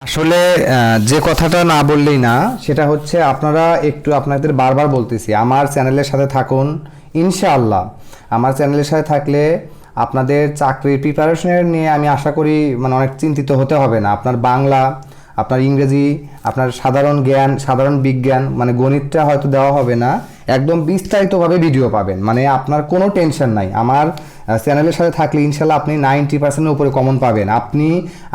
আসলে যে কথাটা না বললেই না সেটা হচ্ছে আপনারা একটু আপনাদের বারবার বলতেছি আমার চ্যানেলের সাথে থাকুন। ইনশাআল্লাহ আমার চ্যানেলের সাথে থাকলে আপনাদের চাকরির প্রিপারেশনের নিয়ে আমি আশা করি মানে অনেক চিন্তিত হতে হবে না। আপনার বাংলা, আপনার ইংরেজি, আপনার সাধারণ জ্ঞান, সাধারণ বিজ্ঞান মানে গণিতটা হয়তো দেওয়া হবে না, একদম বিস্তারিতভাবে ভিডিও পাবেন, মানে আপনার কোনো টেনশন নাই। আমার চ্যানেলের সাথে থাকলে ইনশাল্লাহ আপনি 90%-এর উপরে কমন পাবেন।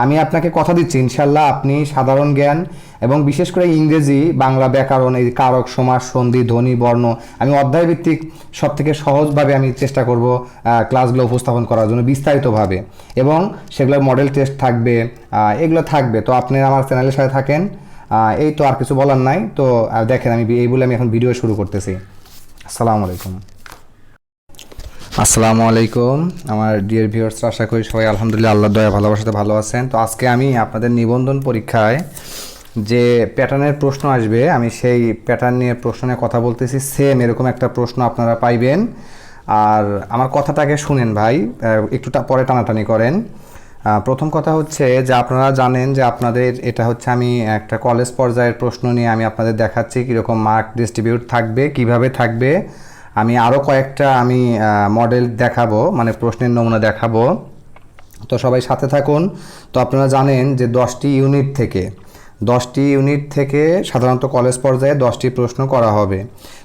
আমি আপনাকে কথা দিচ্ছি ইনশাল্লাহ আপনি সাধারণ জ্ঞান এবং বিশেষ করে ইংরেজি, বাংলা ব্যাকরণ, এই কারক, সমাস, সন্ধি, ধ্বনি, বর্ণ আমি অধ্যায়ভিত্তিক সব থেকে সহজভাবে আমি চেষ্টা করব ক্লাসগুলো উপস্থাপন করার জন্য বিস্তারিতভাবে, এবং সেগুলোর মডেল টেস্ট থাকবে, এগুলো থাকবে। তো আপনি আমার চ্যানেলের সাথে থাকেন, এই তো আর কিছু বলার নাই। তো দেখেন আমি এই বলে আমি এখন ভিডিও শুরু করতেছি। আসসালামু আলাইকুম। আসসালামু আলাইকুম আমার ডিয়ার ভিউয়ার্স, আশা করি সবাই আলহামদুলিল্লাহ আল্লাহর দয়া ভালোবাসাতে ভালো আছেন। তো আজকে আমি আপনাদের নিবন্ধন পরীক্ষায় যে প্যাটার্নের প্রশ্ন আসবে আমি সেই প্যাটার্ন নিয়ে প্রশ্ন নিয়ে কথা বলতেছি। সেম এরকম একটা প্রশ্ন আপনারা পাইবেন। আর আমার কথাটাকে শুনেন ভাই, একটু পরে টানাটানি করেন। প্রথম কথা হচ্ছে যে আপনারা জানেন যে আপনাদের এটা হচ্ছে আমি একটা কলেজ পর্যায়ের প্রশ্ন নিয়ে আমি আপনাদের দেখাচ্ছি কীরকম মার্ক ডিস্ট্রিবিউট থাকবে, কিভাবে থাকবে। আমি আরও কয়েকটা মডেল দেখাবো, মানে প্রশ্নের নমুনা দেখাবো। তো সবাই সাথে থাকুন। তো আপনারা জানেন যে 10টি ইউনিট থেকে সাধারণত কলেজ পর্যায়ে 10টি প্রশ্ন করা হবে।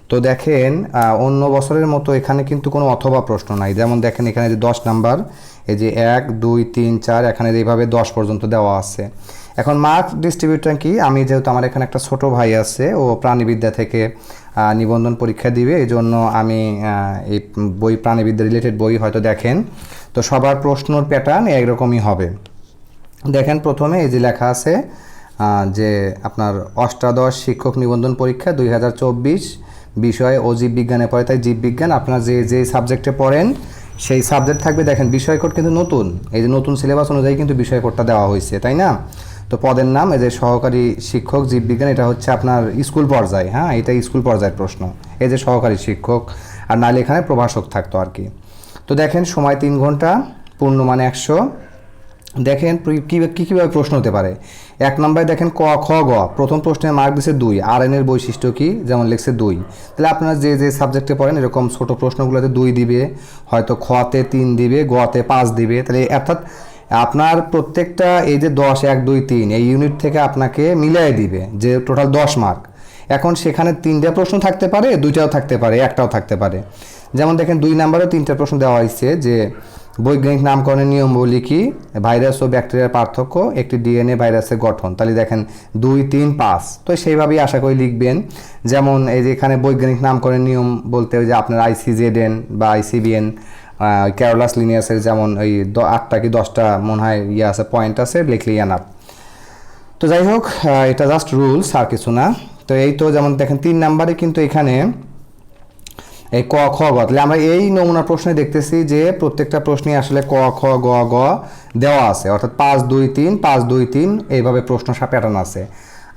তো দেখেন অন্য বছরের মতো এখানে কিন্তু কোনো অথবা প্রশ্ন নাই। যেমন দেখেন এখানে যে 10 নাম্বার, এই যে 1 2 3 4 এখানে এইভাবে 10 পর্যন্ত দেওয়া আছে। এখন মার্ক ডিস্ট্রিবিউটটা কি, আমি যেহেতু আমার এখানে একটা ছোট ভাই আছে, ও প্রাণীবিদ্যা থেকে নিবন্ধন পরীক্ষা দিবে, এই জন্য আমি এই প্রাণীবিদ্যা রিলেটেড বই হয়তো দেখেন। তো সবার প্রশ্নর প্যাটার্ন একরকমই হবে। দেখেন প্রথমে এই যে লেখা আছে যে আপনার অষ্টাদশ শিক্ষক নিবন্ধন পরীক্ষা 2024, বিষয় ও জীববিজ্ঞানে পড়ে, তাই জীববিজ্ঞান আপনার যে সাবজেক্টে পড়েন সেই সাবজেক্ট থাকবে। দেখেন বিষয় কোড কিন্তু নতুন, এই যে নতুন সিলেবাস অনুযায়ী কিন্তু বিষয় কোডটা দেওয়া হয়েছে, তাই না? তো পদের নাম এই যে সহকারী শিক্ষক জীববিজ্ঞান, এটা হচ্ছে আপনার স্কুল পর্যায়ে, হ্যাঁ এটা স্কুল পর্যায়ের প্রশ্ন। এই যে সহকারী শিক্ষক, আর নাহলে এখানে প্রভাষক থাকতো আর কি। তো দেখেন সময় 3 ঘন্টা, পূর্ণমান 100। দেখেন কীভাবে প্রশ্ন হতে পারে। 1 নম্বরে দেখেন ক খ গ, প্রথম প্রশ্নের মার্ক দিচ্ছে 2, আর এর বৈশিষ্ট্য কি, যেমন লিখছে 2। তাহলে আপনারা যে সাবজেক্টে পড়েন এরকম ছোট প্রশ্নগুলোতে 2 দিবে, হয়তো খতে 3 দিবে, গতে 5 দিবে। তাহলে অর্থাৎ আপনার প্রত্যেকটা এই যে 10 1 2 3 এই ইউনিট থেকে আপনাকে মিলিয়ে দিবে যে টোটাল 10 মার্ক। এখন সেখানে 3টা প্রশ্ন থাকতে পারে, 2টাও থাকতে পারে, একটাও থাকতে পারে। যেমন দেখেন 2 নম্বরে 3টা প্রশ্ন দেওয়া হয়েছে যে বৈজ্ঞানিক নামকরণের নিয়মগুলি কি, ভাইরাস ও ব্যাকটেরিয়ার পার্থক্য, একটি ডিএনএ ভাইরাসের গঠন। তাহলে দেখেন 2 3 5, তো সেইভাবেই আশা করি লিখবেন। যেমন এই যে এখানে বৈজ্ঞানিক নামকরণের নিয়ম বলতে ওই যে আপনার ICZN বা ICBN, ক্যারোলাস লিনিয়াসের যেমন ওই 8টা কি 10টা মনে হয় আছে, পয়েন্ট আছে, লিখলেই এনাফ। তো যাই হোক এটা জাস্ট রুলস, আর কিছু না। তো এই তো যেমন দেখেন 3 নাম্বারে কিন্তু এখানে এই ক খ গ, তাহলে আমরা এই নমুনা প্রশ্নে দেখতেছি যে প্রত্যেকটা প্রশ্নে আসলে ক খ গ গ দেওয়া আছে, অর্থাৎ 5 2 3 5 2 3 এইভাবে প্রশ্ন প্যাটার্ন আছে।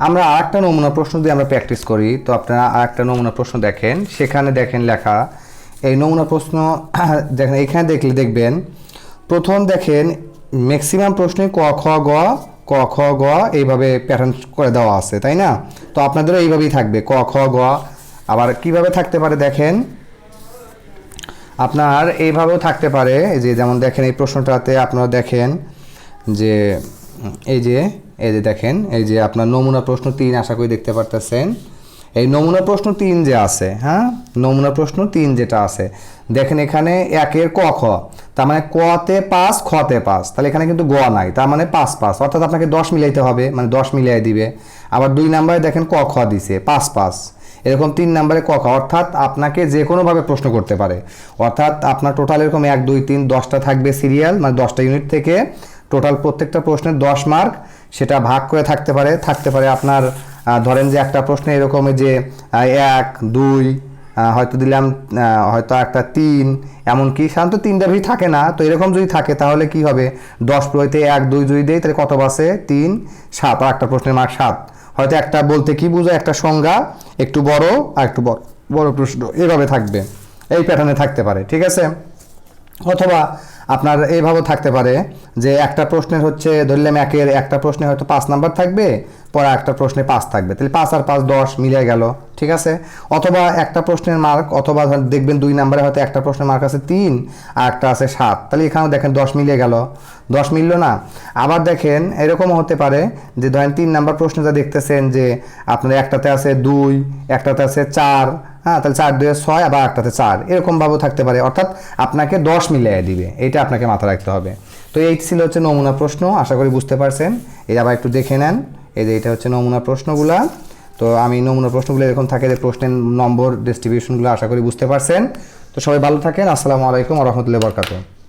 আমরা আরেকটা নমুনা প্রশ্ন দিয়ে আমরা প্র্যাকটিস করি। তো আপনারা আরেকটা নমুনা প্রশ্ন দেখেন, সেখানে দেখেন লেখা এই নমুনা প্রশ্ন দেখেন, এখানে দেখবেন প্রথম দেখেন ম্যাক্সিমাম প্রশ্নে ক খ গ ক খ গ এইভাবে প্যাটার্ন করে দেওয়া আছে, তাই না? তো আপনাদেরও এইভাবেই থাকবে ক খ গ। আবার কিভাবে থাকতে পারে দেখেন, আপনার এইভাবেও থাকতে পারে যে যেমন দেখেন এই প্রশ্নটাতে আপনারা দেখেন যে এই যে দেখেন এই যে আপনার নমুনা প্রশ্ন 3 আশা করি দেখতে পারতেছেন। এই নমুনা প্রশ্ন 3 যে আছে, হ্যাঁ নমুনা প্রশ্ন 3 যেটা আছে দেখেন এখানে 1 ক খ, তার মানে কতে 5 খতে 5, তাহলে এখানে কিন্তু গ নাই, তার মানে 5 5, অর্থাৎ আপনাকে 10 মিলাইতে হবে, মানে 10 মিলিয়ে দিবে। আবার 2 নম্বরে দেখেন ক খ দিছে 5 5, এরকম 3 নম্বরে ক খ, অর্থাৎ আপনাকে যে কোনোভাবে প্রশ্ন করতে পারে। অর্থাৎ আপনার টোটাল এরকম 1 2 3 10টা থাকবে সিরিয়াল, মানে 10টা ইউনিট থেকে টোটাল প্রত্যেকটা প্রশ্নের 10 মার্ক, সেটা ভাগ করে থাকতে পারে আপনার ধরেন যে একটা প্রশ্নে এরকম যে 1 2 হয়তো দিলাম, হয়তো একটা 3, এমনকি সাধারণত 3টা ভি থাকে না। তো এরকম যদি থাকে তাহলে কি হবে, 10 প্রতিতে 1 2 যদি দেয় তাহলে কত বাসে 3 7, আর একটা প্রশ্নের মার্ক 7। হয়তো একটা বলতে কি বোঝায়, একটা সংজ্ঞা, একটু বড় আর একটু বড় প্রশ্ন, এভাবে থাকবে, এই প্যাটার্নে থাকতে পারে, ঠিক আছে? অথবা আপনার এইভাবেও থাকতে পারে যে একটা প্রশ্নের হচ্ছে ধরলাম একের একটা প্রশ্নে হয়তো 5 নাম্বার থাকবে, পরে একটা প্রশ্নে 5 থাকবে, তাহলে 5 আর 5 10 মিলে গেল, ঠিক আছে। অথবা একটা প্রশ্নের মার্ক, অথবা দেখবেন 2 নাম্বারে হয়তো একটা প্রশ্নের মার্ক আছে 3 আর একটা আছে 7, তাহলে এখানেও দেখেন 10 মিলে গেল, 10 মিললো না। আবার দেখেন এরকমও হতে পারে যে ধরেন 3 নাম্বার প্রশ্নে যা দেখতেছেন যে আপনার একটাতে আছে 2, একটাতে আছে 4, হ্যাঁ, তাহলে 4 2 6, আবার একটাতে 4, এরকমভাবেও থাকতে পারে, অর্থাৎ আপনাকে 10 মিলিয়ে দিবে, এটা আপনাকে মাথায় রাখতে হবে। তো এই ছিল হচ্ছে নমুনা প্রশ্ন, আশা করি বুঝতে পারছেন। এই আবার একটু দেখে নেন, এই যে এটা হচ্ছে নমুনা প্রশ্নগুলা। তো আমি নমুনা প্রশ্নগুলো এরকম থাকে যে প্রশ্নের নম্বর ডিস্ট্রিবিউশনগুলো আশা করি বুঝতে পারছেন। তো সবাই ভালো থাকেন, আসসালামু আলাইকুম ওয়া রাহমাতুল্লাহি ওয়া বারাকাতুহু।